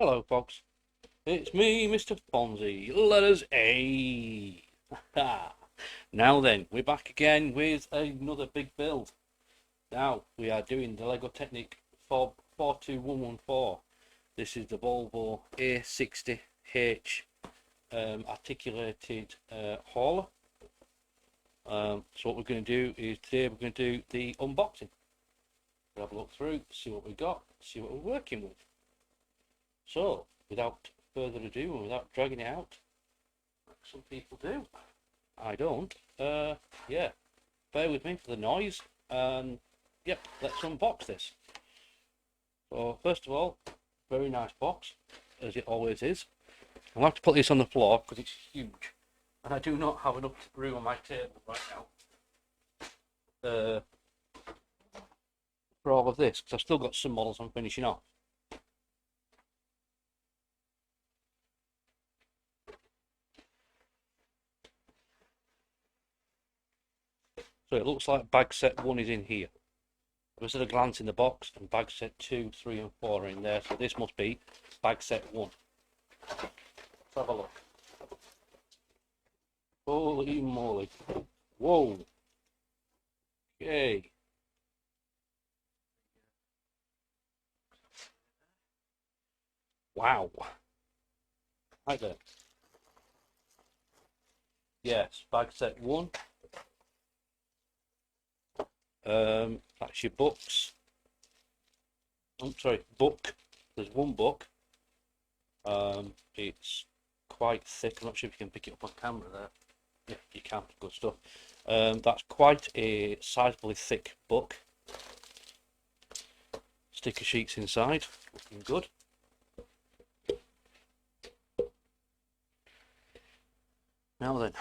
Hello, folks. It's me, Mr. Fonzie. Letters A. Now then, we're back again with another big build. Now we are doing the Lego Technic 42114. This is the Volvo A60H articulated hauler. So what we're going to do is today we're going to do the unboxing. We'll have a look through, see what we got, see what we're working with. So, without further ado and without dragging it out, like some people do, I don't, yeah, bear with me for the noise, and yep, let's unbox this. So, first of all, very nice box, as it always is. I'll have to put this on the floor because it's huge, and I do not have enough room on my table right now for all of this, because I've still got some models I'm finishing off. So it looks like bag set 1 is in here. I was at a glance in the box, and bag set 2, 3 and 4 are in there, so this must be bag set 1. Let's have a look. Holy moly. Whoa. Okay. Wow. Right there. Yes, bag set 1. That's your books. I'm sorry, book. There's one book. It's quite thick. I'm not sure if you can pick it up on camera there. Yeah, you can. Good stuff. That's quite a sizably thick book. Sticker sheets inside. Looking good. Now then,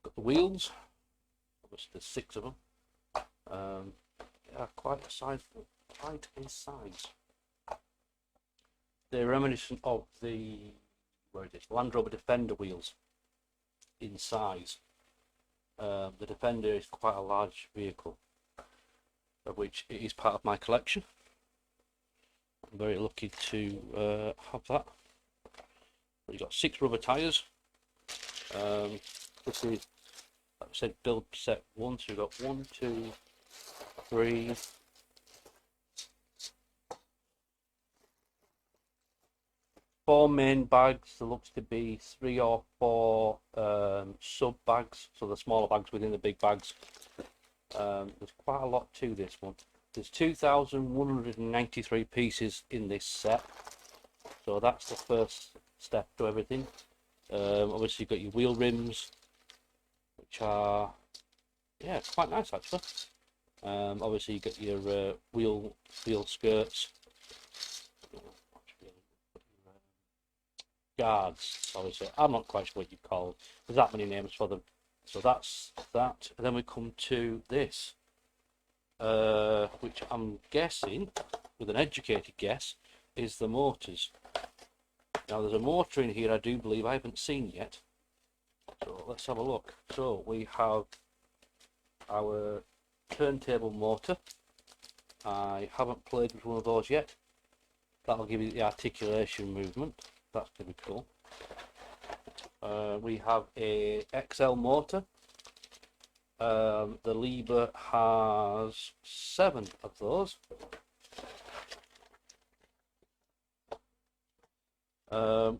got the wheels. Obviously, there's 6 of them. They are quite a size. They're reminiscent of the Land Rover Defender wheels in size. The Defender is quite a large vehicle, of which it is part of my collection. I'm very lucky to have that. You've got 6 rubber tyres. This is, like I said, build set 1, so we've got 1, 2, 3, 4 main bags. There looks to be 3 or 4 sub bags, so the smaller bags within the big bags. There's quite a lot to this one. There's 2,193 pieces in this set, so that's the first step to everything. Obviously you've got your wheel rims, which are, yeah, quite nice actually. Obviously you get your wheel skirts, guards. Obviously, I'm not quite sure what you call. There's that many names for them. So that's that. And then we come to this, which I'm guessing, with an educated guess, is the Mortars. Now there's a motor in here I do believe I haven't seen yet. So let's have a look. So we have our turntable motor. I haven't played with one of those yet. That'll give you the articulation movement. That's going to be cool. We have a XL motor. The Liebherr has 7 of those.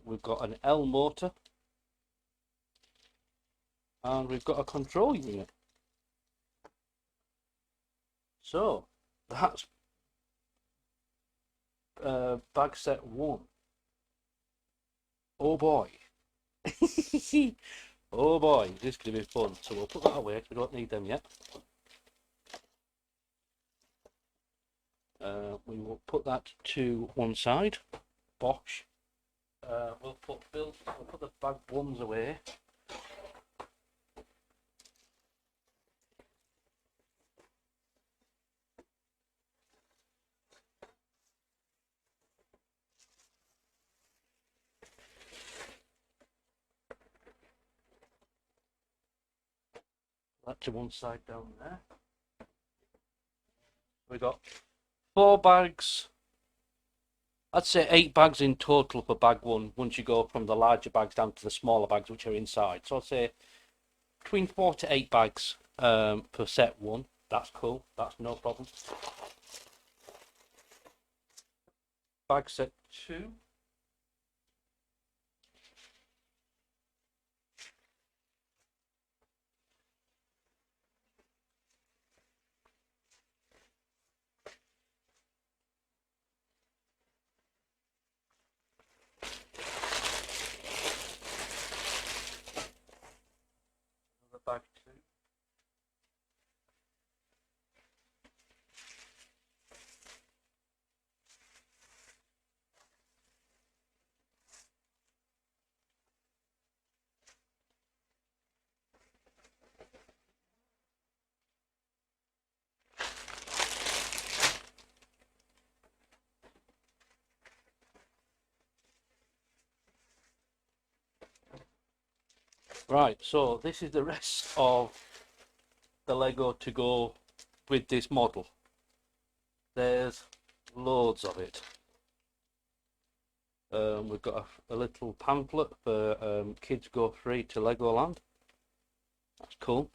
We've got an L motor. And we've got a control unit. So, that's bag set 1. Oh boy. Oh boy, this is going to be fun. So we'll put that away because we don't need them yet. We will put that to one side. Bosh. We'll put the bag 1s away. That to one side down there. We got 4 bags I'd say 8 bags in total for bag one, once you go from the larger bags down to the smaller bags which are inside. So I'd say between 4 to 8 bags per set one. That's cool, that's no problem. Bag set two. Another bag two. Right, so this is the rest of the Lego to go with this model. There's loads of it. We've got a little pamphlet for kids go free to Legoland. That's cool.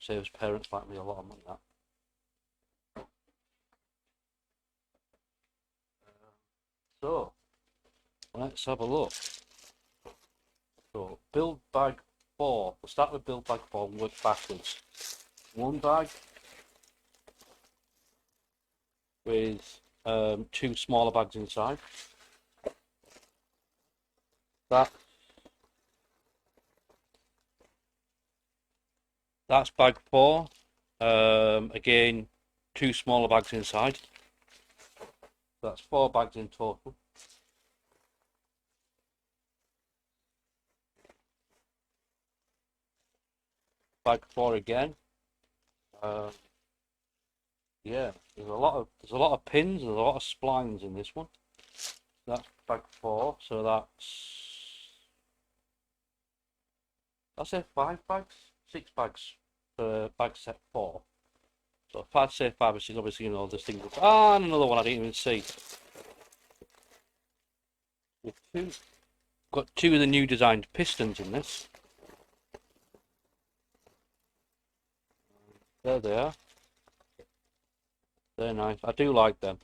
Saves parents like me a lot of money, that. So, let's have a look. So, build bag 4. We'll start with build bag 4 and work backwards. One bag with 2 smaller bags inside. That's bag 4. Again, 2 smaller bags inside. That's 4 bags in total. Bag 4 again. Yeah, there's a lot of pins, there's a lot of splines in this one. That's bag 4, so I'll say 5 bags, 6 bags for bag set 4. So if I'd say 5 or 6, obviously, you know, this thing. Ah, and another one I didn't even see. Got 2 of the new designed pistons in this. There they are. They're nice. I do like them.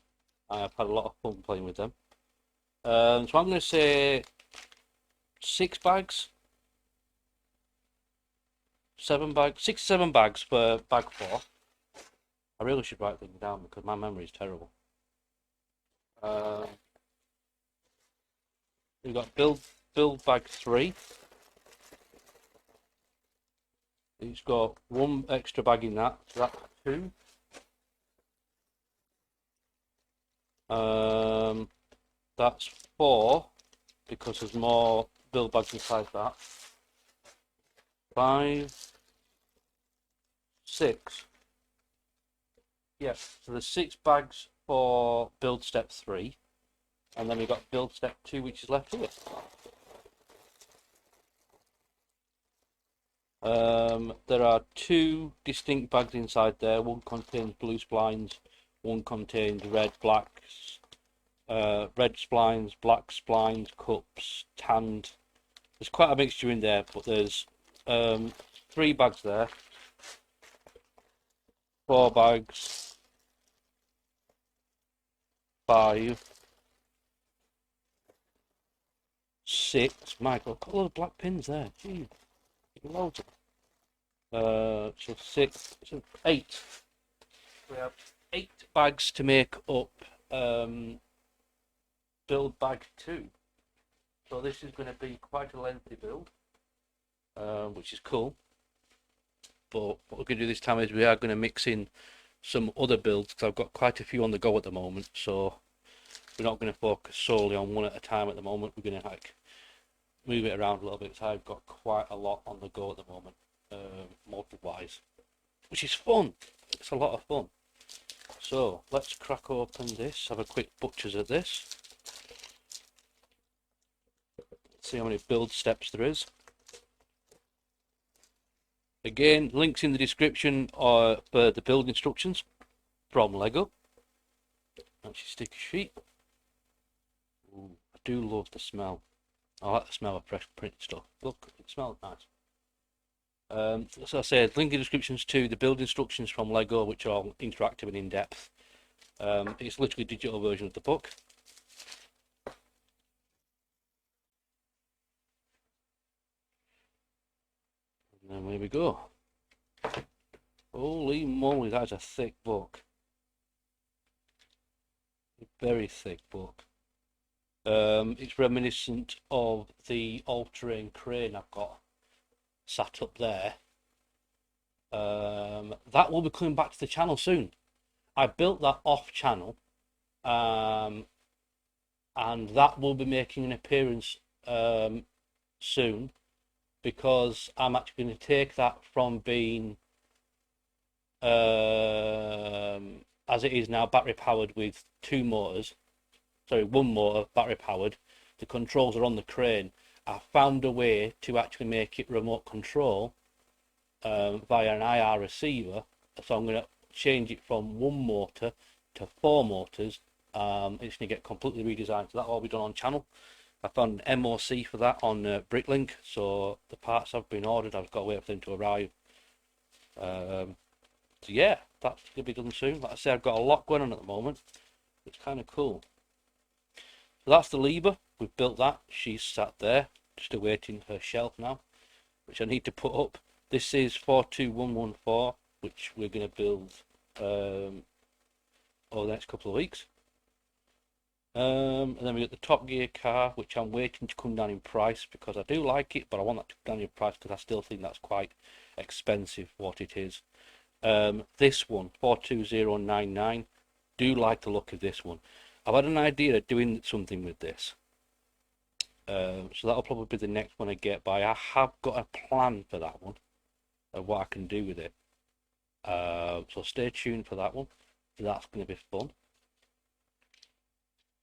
I've had a lot of fun playing with them. So I'm going to say 6 bags. 7 bags. 6 to 7 bags for bag 4. I really should write things down because my memory is terrible. We've got build bag 3. It's got 1 extra bag in that, so that's 2. That's 4 because there's more build bags inside that. 5, 6. Yes, so there's 6 bags for build step 3, and then we've got build step 2, which is left here. There are 2 distinct bags inside there. One contains blue splines, one contains red splines, black splines, cups, tanned. There's quite a mixture in there, but there's 3 bags there, 4 bags, 5, 6. Michael, look at all those black pins there. Gee, loads of them. So 6, so 8. We have 8 bags to make up build bag 2. So this is going to be quite a lengthy build, which is cool. But what we're going to do this time is we are going to mix in some other builds because I've got quite a few on the go at the moment. So we're not going to focus solely on one at a time at the moment. We're going to like move it around a little bit. So I've got quite a lot on the go at the moment, model wise, which is fun. It's a lot of fun. So let's crack open this, have a quick butchers at this. See how many build steps there is. Again, links in the description are for the build instructions from Lego. That's your sticky sheet. do love the smell. I like the smell of fresh printed stuff. Look, it smells nice. So I said, link in descriptions to the build instructions from Lego, which are all interactive and in depth. It's literally a digital version of the book. And then here we go. Holy moly, that is a thick book. A very thick book. It's reminiscent of the all-terrain crane I've got sat up there. That will be coming back to the channel soon. I built that off channel, and that will be making an appearance soon, because I'm actually going to take that from being as it is now, battery powered with one motor battery powered. The controls are on the crane. I found a way to actually make it remote control via an IR receiver, so I'm going to change it from one motor to 4 motors. It's going to get completely redesigned, so that'll all be done on channel. I found an MOC for that on Bricklink, so the parts have been ordered. I've got to wait for them to arrive. So yeah, that's going to be done soon. Like I say, I've got a lot going on at the moment. It's kind of cool. So that's the lever. We've built that. She's sat there, just awaiting her shelf now, which I need to put up. This is 42114, which we're going to build over the next couple of weeks. And then we got the Top Gear car, which I'm waiting to come down in price, because I do like it, but I want that to come down in price because I still think that's quite expensive for what it is. This one, 42099, do like the look of this one. I've had an idea of doing something with this, so that'll probably be the next one I get, but I have got a plan for that one of what I can do with it. So stay tuned for that one. That's going to be fun.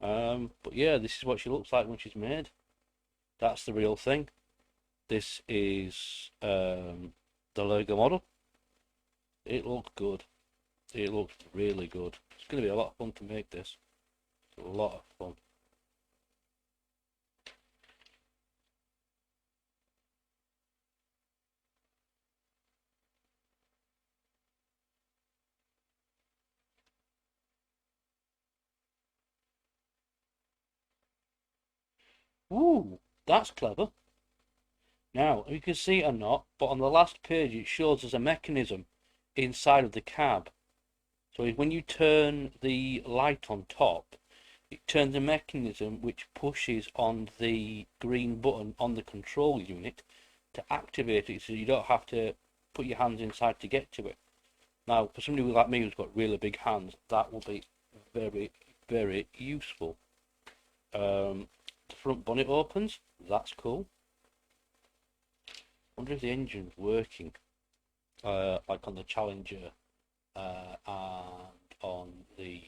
But yeah, this is what she looks like when she's made. That's the real thing. This is the Lego model. It looks good. It looks really good. It's going to be a lot of fun to make this. A lot of fun. Ooh, that's clever. Now, you can see it or not, but on the last page it shows us a mechanism inside of the cab. So when you turn the light on top, it turns a mechanism which pushes on the green button on the control unit to activate it, so you don't have to put your hands inside to get to it. Now, for somebody like me who's got really big hands, that will be very, very useful. The front bonnet opens. That's cool. I wonder if the engine's working, like on the Challenger and on the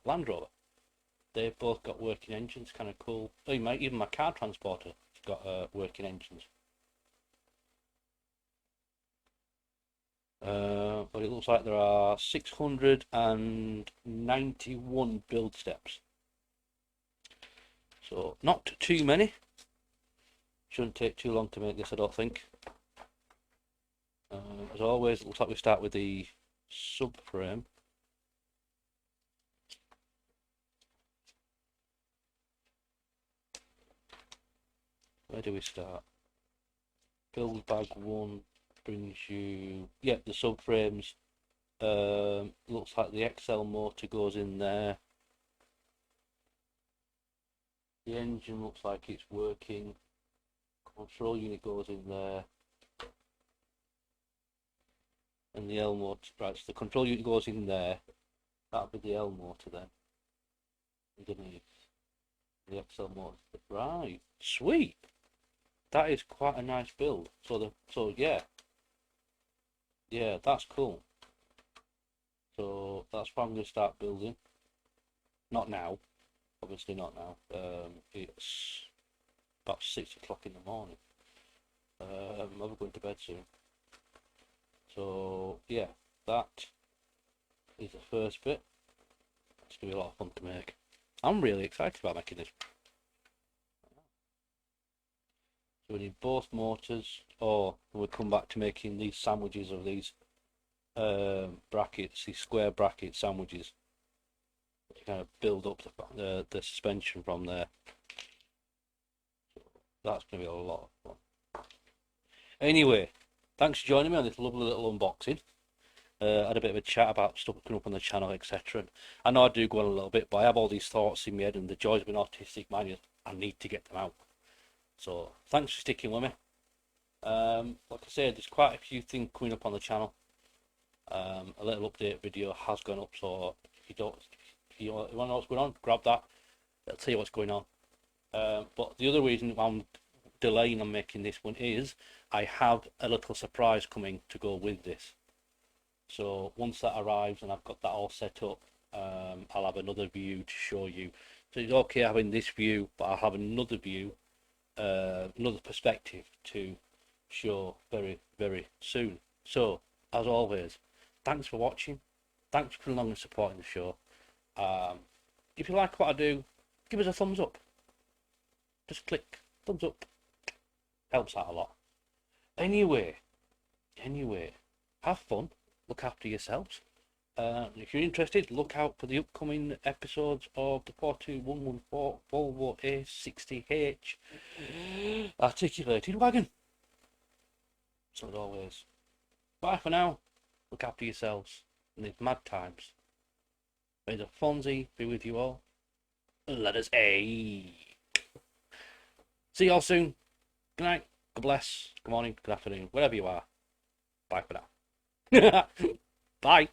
Land Rover. They've both got working engines, kind of cool. Oh, even my car transporter has got working engines. But it looks like there are 691 build steps. So not too many. Shouldn't take too long to make this, I don't think. As always, it looks like we start with the subframe. Where do we start? Build bag 1 brings you, yeah, the subframes. Looks like the XL motor goes in there. The engine looks like it's working. Control unit goes in there. And the L motor, right, so the control unit goes in there. That'll be the L motor then. Underneath. The XL motor. Right, sweet. That is quite a nice build. So yeah. Yeah, that's cool. So that's what I'm going to start building. Not now. Obviously not now. It's about 6 o'clock in the morning. I'll be going to bed soon. So yeah, that is the first bit. It's going to be a lot of fun to make. I'm really excited about making this. So we need both mortars, or we'll come back to making these sandwiches of these brackets, these square bracket sandwiches. To kind of build up the suspension from there. That's going to be a lot of fun. Anyway, thanks for joining me on this lovely little unboxing. Had a bit of a chat about stuff coming up on the channel, etc. I know I do go on a little bit, but I have all these thoughts in my head, and the joys of an autistic man, I need to get them out. So thanks for sticking with me. Like I said, there's quite a few things coming up on the channel. A little update video has gone up, so if you want to know what's going on, grab that. I'll tell you what's going on. But the other reason I'm delaying on making this one is I have a little surprise coming to go with this. So once that arrives and I've got that all set up, I'll have another view to show you. So it's okay having this view, but I'll have another view, another perspective to show very, very soon. So, as always, thanks for watching. Thanks for coming along and supporting the show. If you like what I do, give us a thumbs up. Just click thumbs up. Helps out a lot. Anyway, have fun. Look after yourselves. If you're interested, look out for the upcoming episodes of the 42114 Volvo A60H articulated wagon. So as always, bye for now. Look after yourselves in these mad times. May the Fonzie be with you all. Let us See you all soon. Good night. God bless. Good morning. Good afternoon. Wherever you are. Bye for now. Bye.